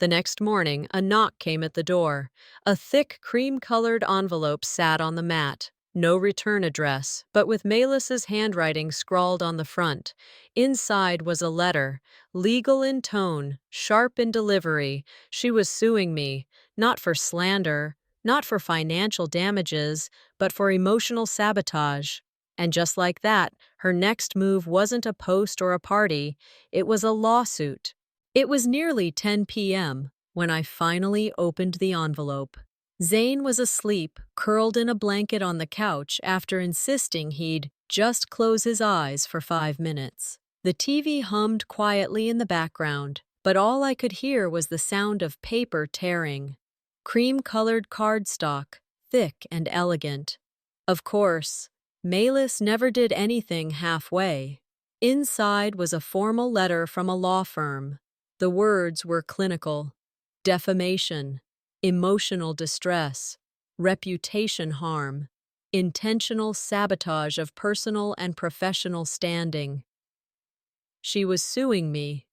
The next morning, a knock came at the door. A thick, cream-colored envelope sat on the mat. No return address, but with Malus's handwriting scrawled on the front. Inside was a letter, legal in tone, sharp in delivery. She was suing me, not for slander, not for financial damages, but for emotional sabotage. And just like that, her next move wasn't a post or a party, it was a lawsuit. It was nearly 10 p.m. when I finally opened the envelope. Zane was asleep, curled in a blanket on the couch after insisting he'd just close his eyes for 5 minutes. The TV hummed quietly in the background, but all I could hear was the sound of paper tearing. Cream-colored cardstock, thick and elegant. Of course, Malus never did anything halfway. Inside was a formal letter from a law firm. The words were clinical. Defamation, emotional distress, reputation harm, intentional sabotage of personal and professional standing. She was suing me.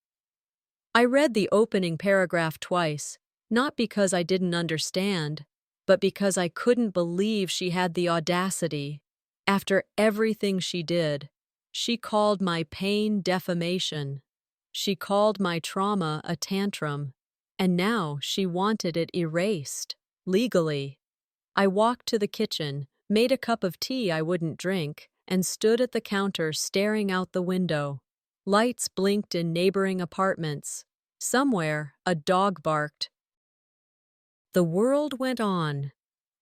I read the opening paragraph twice, not because I didn't understand, but because I couldn't believe she had the audacity. After everything she did, she called my pain defamation. She called my trauma a tantrum. And now she wanted it erased, legally. I walked to the kitchen, made a cup of tea I wouldn't drink, and stood at the counter staring out the window. Lights blinked in neighboring apartments. Somewhere, a dog barked. The world went on,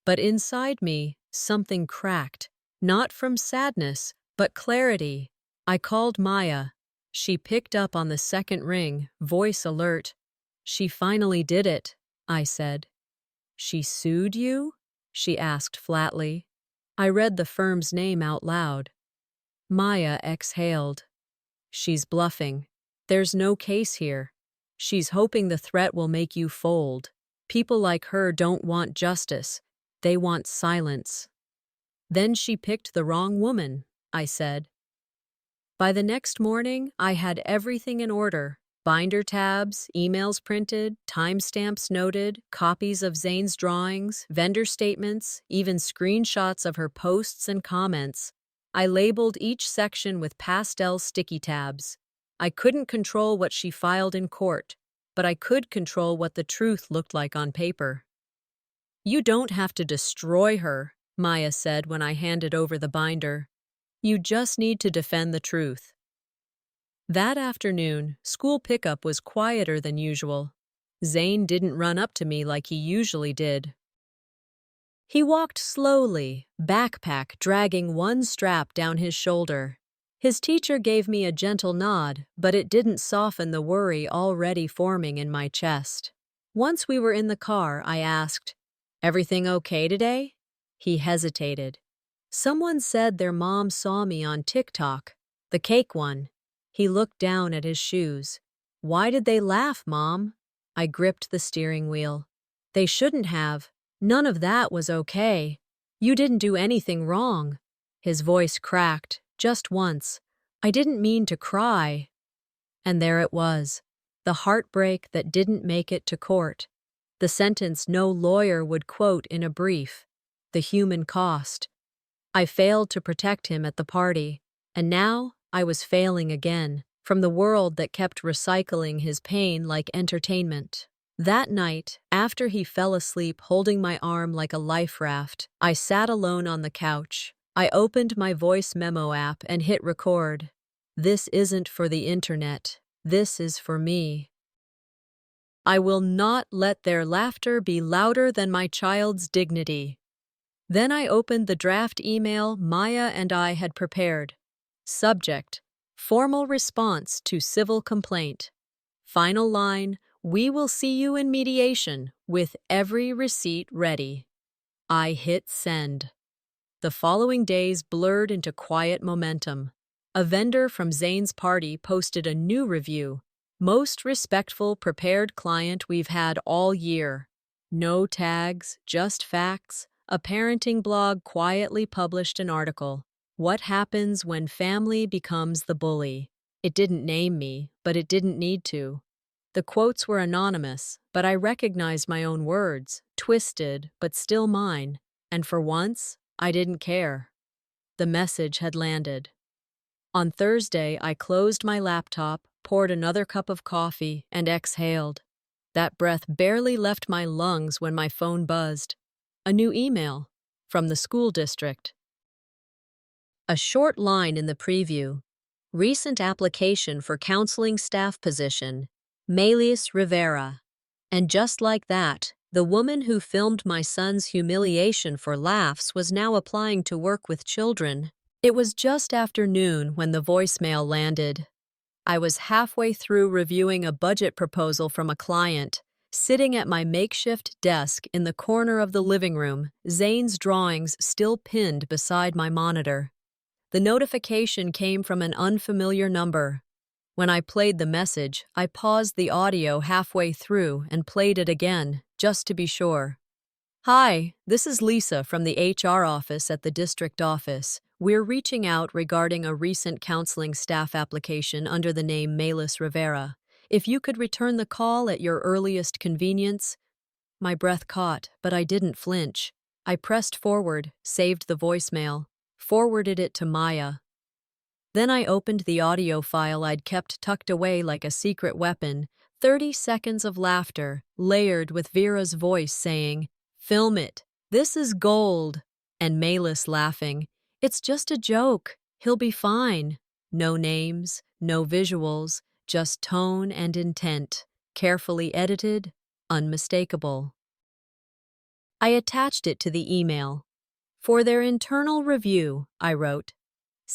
but inside me, something cracked, not from sadness, but clarity. I called Maya. She picked up on the second ring, voice alert. She finally did it, I said. She sued you? She asked flatly. I read the firm's name out loud. Maya exhaled. She's bluffing. There's no case here. She's hoping the threat will make you fold. People like her don't want justice. They want silence. Then she picked the wrong woman, I said. By the next morning, I had everything in order. Binder tabs, emails printed, timestamps noted, copies of Zane's drawings, vendor statements, even screenshots of her posts and comments. I labeled each section with pastel sticky tabs. I couldn't control what she filed in court, but I could control what the truth looked like on paper. You don't have to destroy her, Maya said when I handed over the binder. You just need to defend the truth. That afternoon, school pickup was quieter than usual. Zane didn't run up to me like he usually did. He walked slowly, backpack dragging one strap down his shoulder. His teacher gave me a gentle nod, but it didn't soften the worry already forming in my chest. Once we were in the car, I asked, "Everything okay today?" He hesitated. Someone said their mom saw me on TikTok, the cake one. He looked down at his shoes. Why did they laugh, Mom? I gripped the steering wheel. They shouldn't have. None of that was okay. You didn't do anything wrong. His voice cracked, just once. I didn't mean to cry. And there it was, the heartbreak that didn't make it to court. The sentence no lawyer would quote in a brief. The human cost. I failed to protect him at the party, and now I was failing again, from the world that kept recycling his pain like entertainment. That night, after he fell asleep holding my arm like a life raft, I sat alone on the couch. I opened my voice memo app and hit record. This isn't for the internet. This is for me. I will not let their laughter be louder than my child's dignity. Then I opened the draft email Maya and I had prepared. Subject: Formal response to civil complaint. Final line: We will see you in mediation with every receipt ready. I hit send. The following days blurred into quiet momentum. A vendor from Zane's party posted a new review. Most respectful, prepared client we've had all year. No tags, just facts. A parenting blog quietly published an article. What happens when family becomes the bully? It didn't name me, but it didn't need to. The quotes were anonymous, but I recognized my own words, twisted, but still mine. And for once, I didn't care. The message had landed. On Thursday, I closed my laptop, poured another cup of coffee, and exhaled. That breath barely left my lungs when my phone buzzed. A new email from the school district. A short line in the preview. Recent application for counseling staff position, Melius Rivera. And just like that, the woman who filmed my son's humiliation for laughs was now applying to work with children. It was just after noon when the voicemail landed. I was halfway through reviewing a budget proposal from a client, sitting at my makeshift desk in the corner of the living room, Zane's drawings still pinned beside my monitor. The notification came from an unfamiliar number. When I played the message, I paused the audio halfway through and played it again, just to be sure. Hi, this is Lisa from the HR office at the district office. We're reaching out regarding a recent counseling staff application under the name Melius Rivera. If you could return the call at your earliest convenience. My breath caught, but I didn't flinch. I pressed forward, saved the voicemail, forwarded it to Maya. Then I opened the audio file I'd kept tucked away like a secret weapon, 30 seconds of laughter, layered with Vera's voice saying, "Film it. This is gold." And Melius laughing, "It's just a joke. He'll be fine." No names, no visuals, just tone and intent, carefully edited, unmistakable. I attached it to the email. For their internal review, I wrote,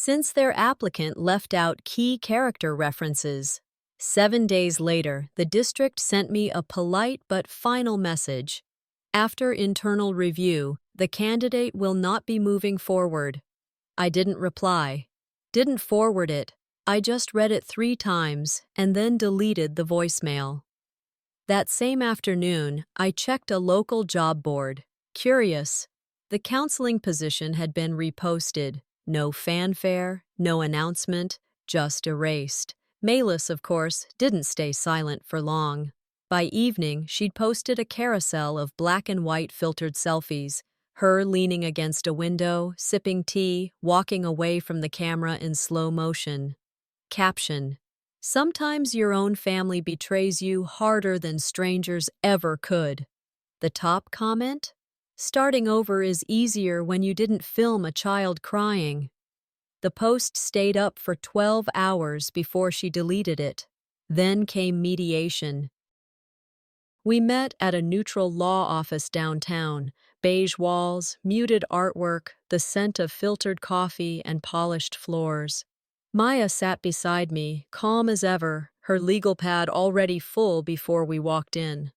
since their applicant left out key character references. 7 days later, the district sent me a polite but final message. After internal review, the candidate will not be moving forward. I didn't reply. Didn't forward it. I just read it 3 times and then deleted the voicemail. That same afternoon, I checked a local job board. Curious. The counseling position had been reposted. No fanfare, no announcement, just erased. Malis, of course, didn't stay silent for long. By evening, she'd posted a carousel of black and white filtered selfies, her leaning against a window, sipping tea, walking away from the camera in slow motion. Caption: sometimes your own family betrays you harder than strangers ever could. The top comment: starting over is easier when you didn't film a child crying. The post stayed up for 12 hours before she deleted it. Then came mediation. We met at a neutral law office downtown. Beige walls, muted artwork, the scent of filtered coffee and polished floors. Maya sat beside me, calm as ever, her legal pad already full before we walked in.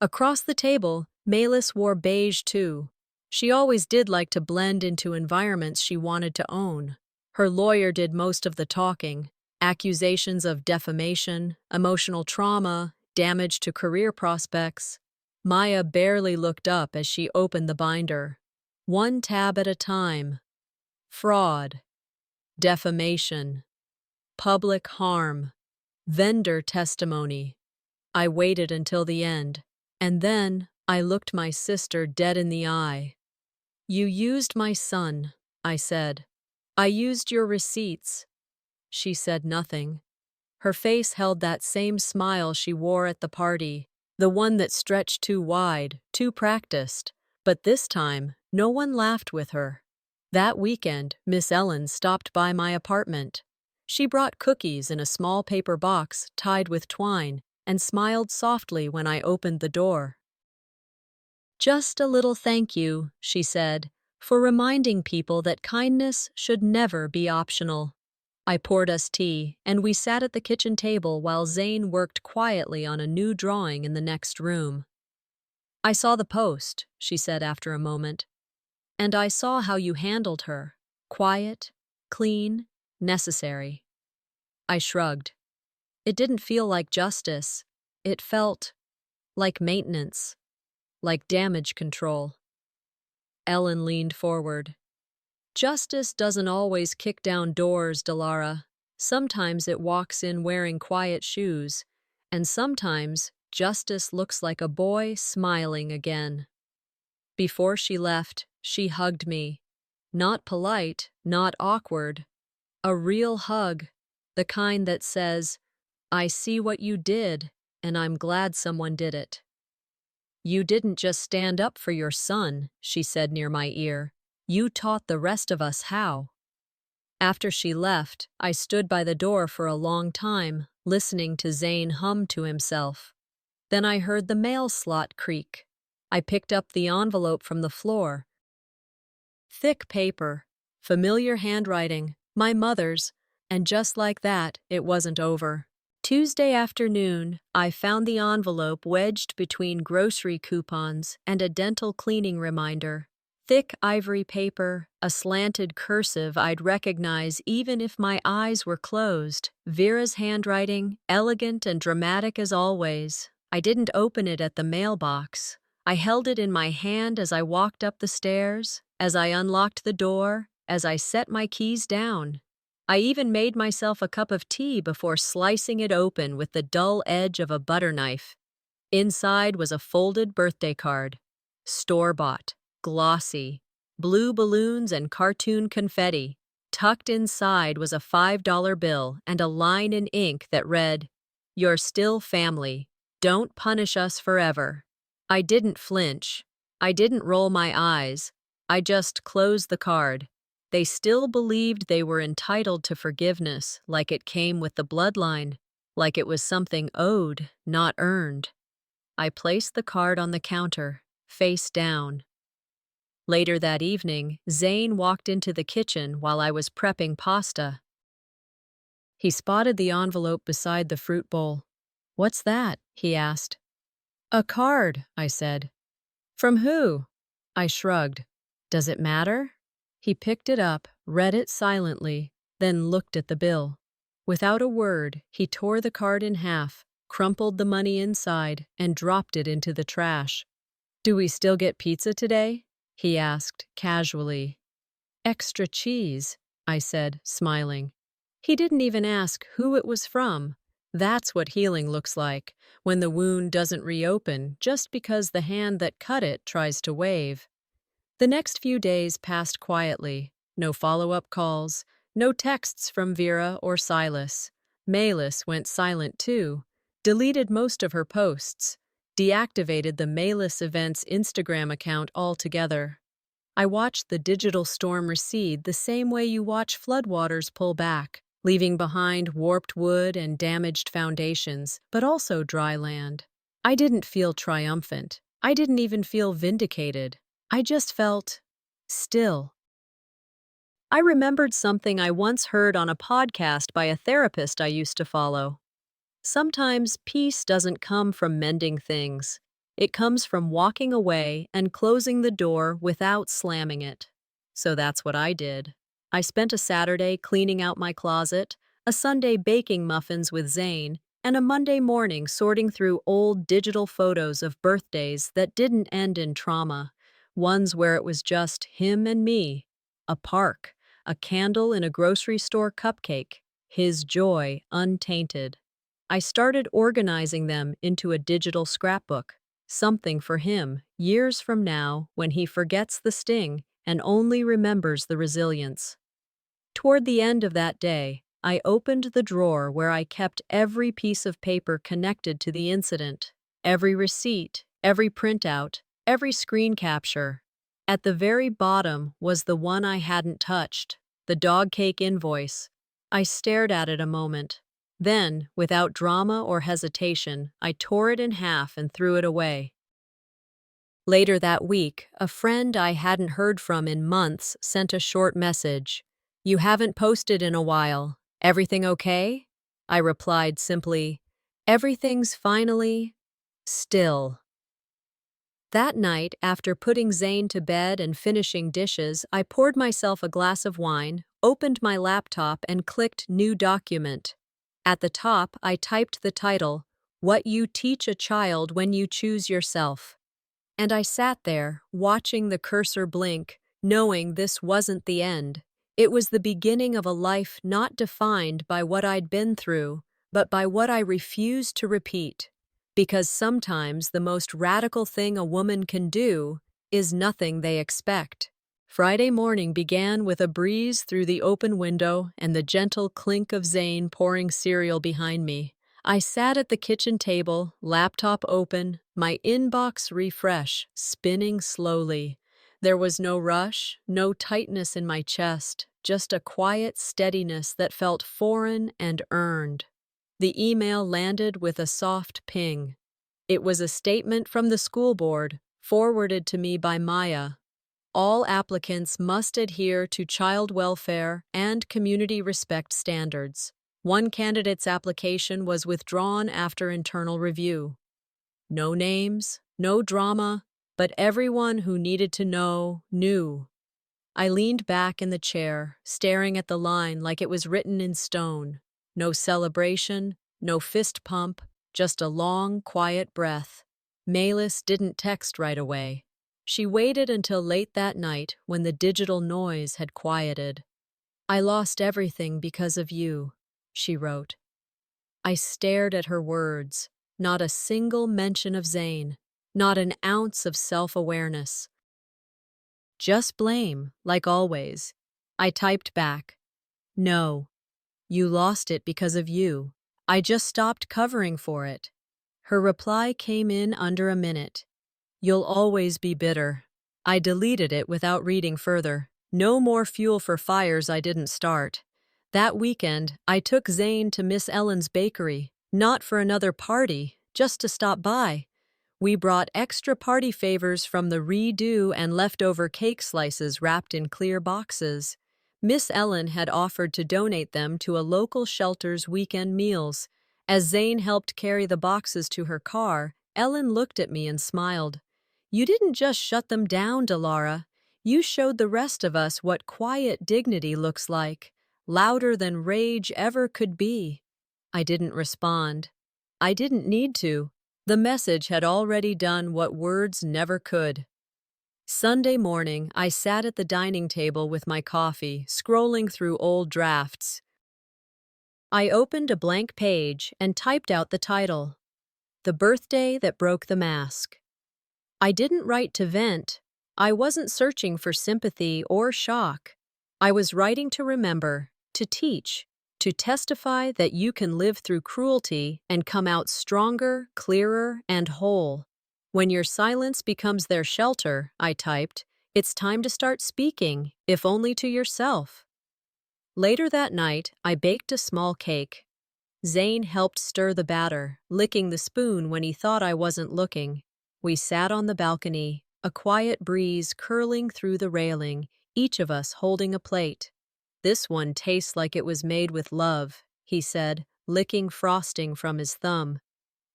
Across the table, Malis wore beige too. She always did like to blend into environments she wanted to own. Her lawyer did most of the talking. Accusations of defamation, emotional trauma, damage to career prospects. Maya barely looked up as she opened the binder. 1 tab at a time. Fraud. Defamation. Public harm. Vendor testimony. I waited until the end, and then I looked my sister dead in the eye. "You used my son," I said. "I used your receipts." She said nothing. Her face held that same smile she wore at the party, the one that stretched too wide, too practiced. But this time, no one laughed with her. That weekend, Miss Ellen stopped by my apartment. She brought cookies in a small paper box tied with twine and smiled softly when I opened the door. "Just a little thank you," she said, "for reminding people that kindness should never be optional." I poured us tea, and we sat at the kitchen table while Zane worked quietly on a new drawing in the next room. "I saw the post," she said after a moment, "and I saw how you handled her. Quiet, clean, necessary." I shrugged. It didn't feel like justice. It felt like maintenance, like damage control. Ellen leaned forward. "Justice doesn't always kick down doors, Delara. Sometimes it walks in wearing quiet shoes, and sometimes justice looks like a boy smiling again." Before she left, she hugged me. Not polite, not awkward. A real hug, the kind that says, "I see what you did, and I'm glad someone did it." "You didn't just stand up for your son," she said near my ear. "You taught the rest of us how." After she left, I stood by the door for a long time, listening to Zane hum to himself. Then I heard the mail slot creak. I picked up the envelope from the floor. Thick paper, familiar handwriting, my mother's, and just like that, it wasn't over. Tuesday afternoon, I found the envelope wedged between grocery coupons and a dental cleaning reminder. Thick ivory paper, a slanted cursive I'd recognize even if my eyes were closed. Vera's handwriting, elegant and dramatic as always. I didn't open it at the mailbox. I held it in my hand as I walked up the stairs, as I unlocked the door, as I set my keys down. I even made myself a cup of tea before slicing it open with the dull edge of a butter knife. Inside was a folded birthday card. Store-bought. Glossy, blue balloons and cartoon confetti. Tucked inside was a $5 bill and a line in ink that read, "You're still family. Don't punish us forever." I didn't flinch. I didn't roll my eyes. I just closed the card. They still believed they were entitled to forgiveness, like it came with the bloodline, like it was something owed, not earned. I placed the card on the counter, face down. Later that evening, Zane walked into the kitchen while I was prepping pasta. He spotted the envelope beside the fruit bowl. "What's that?" he asked. "A card," I said. "From who?" I shrugged. "Does it matter?" He picked it up, read it silently, then looked at the bill. Without a word, he tore the card in half, crumpled the money inside, and dropped it into the trash. "Do we still get pizza today?" he asked, casually. "Extra cheese," I said, smiling. He didn't even ask who it was from. That's what healing looks like, when the wound doesn't reopen just because the hand that cut it tries to wave. The next few days passed quietly. No follow-up calls, no texts from Vera or Silas. Malis went silent too, deleted most of her posts, deactivated the Malis Events Instagram account altogether. I watched the digital storm recede the same way you watch floodwaters pull back, leaving behind warped wood and damaged foundations, but also dry land. I didn't feel triumphant. I didn't even feel vindicated. I just felt still. I remembered something I once heard on a podcast by a therapist I used to follow. Sometimes peace doesn't come from mending things. It comes from walking away and closing the door without slamming it. So that's what I did. I spent a Saturday cleaning out my closet, a Sunday baking muffins with Zane, and a Monday morning sorting through old digital photos of birthdays that didn't end in trauma, ones where it was just him and me, a park, a candle in a grocery store cupcake, his joy untainted. I started organizing them into a digital scrapbook, something for him, years from now, when he forgets the sting and only remembers the resilience. Toward the end of that day, I opened the drawer where I kept every piece of paper connected to the incident, every receipt, every printout, every screen capture. At the very bottom was the one I hadn't touched, the dog cake invoice. I stared at it a moment. Then, without drama or hesitation, I tore it in half and threw it away. Later that week, a friend I hadn't heard from in months sent a short message. "You haven't posted in a while. Everything okay?" I replied simply, "Everything's finally still." That night, after putting Zane to bed and finishing dishes, I poured myself a glass of wine, opened my laptop, and clicked New Document. At the top, I typed the title, "What You Teach a Child When You Choose Yourself." And I sat there, watching the cursor blink, knowing this wasn't the end. It was the beginning of a life not defined by what I'd been through, but by what I refused to repeat. Because sometimes the most radical thing a woman can do is nothing they expect. Friday morning began with a breeze through the open window and the gentle clink of Zane pouring cereal behind me. I sat at the kitchen table, laptop open, my inbox refresh, spinning slowly. There was no rush, no tightness in my chest, just a quiet steadiness that felt foreign and earned. The email landed with a soft ping. It was a statement from the school board, forwarded to me by Maya. All applicants must adhere to child welfare and community respect standards. One candidate's application was withdrawn after internal review. No names, no drama, but everyone who needed to know knew. I leaned back in the chair, staring at the line like it was written in stone. No celebration, no fist pump, just a long, quiet breath. Malis didn't text right away. She waited until late that night when the digital noise had quieted. "I lost everything because of you," she wrote. I stared at her words. Not a single mention of Zane, not an ounce of self-awareness. Just blame, like always. I typed back, "No, you lost it because of you. I just stopped covering for it." Her reply came in under a minute. "You'll always be bitter." I deleted it without reading further. No more fuel for fires I didn't start. That weekend, I took Zane to Miss Ellen's bakery, not for another party, just to stop by. We brought extra party favors from the redo and leftover cake slices wrapped in clear boxes. Miss Ellen had offered to donate them to a local shelter's weekend meals. As Zane helped carry the boxes to her car, Ellen looked at me and smiled. "You didn't just shut them down, Delara. You showed the rest of us what quiet dignity looks like, louder than rage ever could be." I didn't respond. I didn't need to. The message had already done what words never could. Sunday morning, I sat at the dining table with my coffee, scrolling through old drafts. I opened a blank page and typed out the title, "The Birthday That Broke the Mask." I didn't write to vent. I wasn't searching for sympathy or shock. I was writing to remember, to teach, to testify that you can live through cruelty and come out stronger, clearer, and whole. When your silence becomes their shelter, I typed, it's time to start speaking, if only to yourself. Later that night, I baked a small cake. Zane helped stir the batter, licking the spoon when he thought I wasn't looking. We sat on the balcony, a quiet breeze curling through the railing, each of us holding a plate. "This one tastes like it was made with love," he said, licking frosting from his thumb.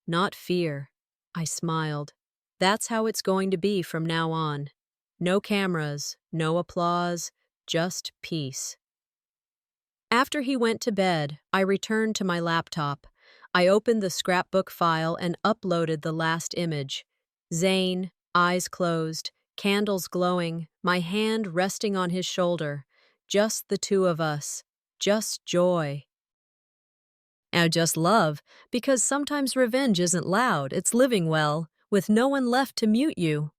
"Not fear." I smiled. "That's how it's going to be from now on. No cameras, no applause, just peace." After he went to bed, I returned to my laptop. I opened the scrapbook file and uploaded the last image. Zane, eyes closed, candles glowing, my hand resting on his shoulder. Just the two of us. Just joy. And just love, because sometimes revenge isn't loud, it's living well, with no one left to mute you.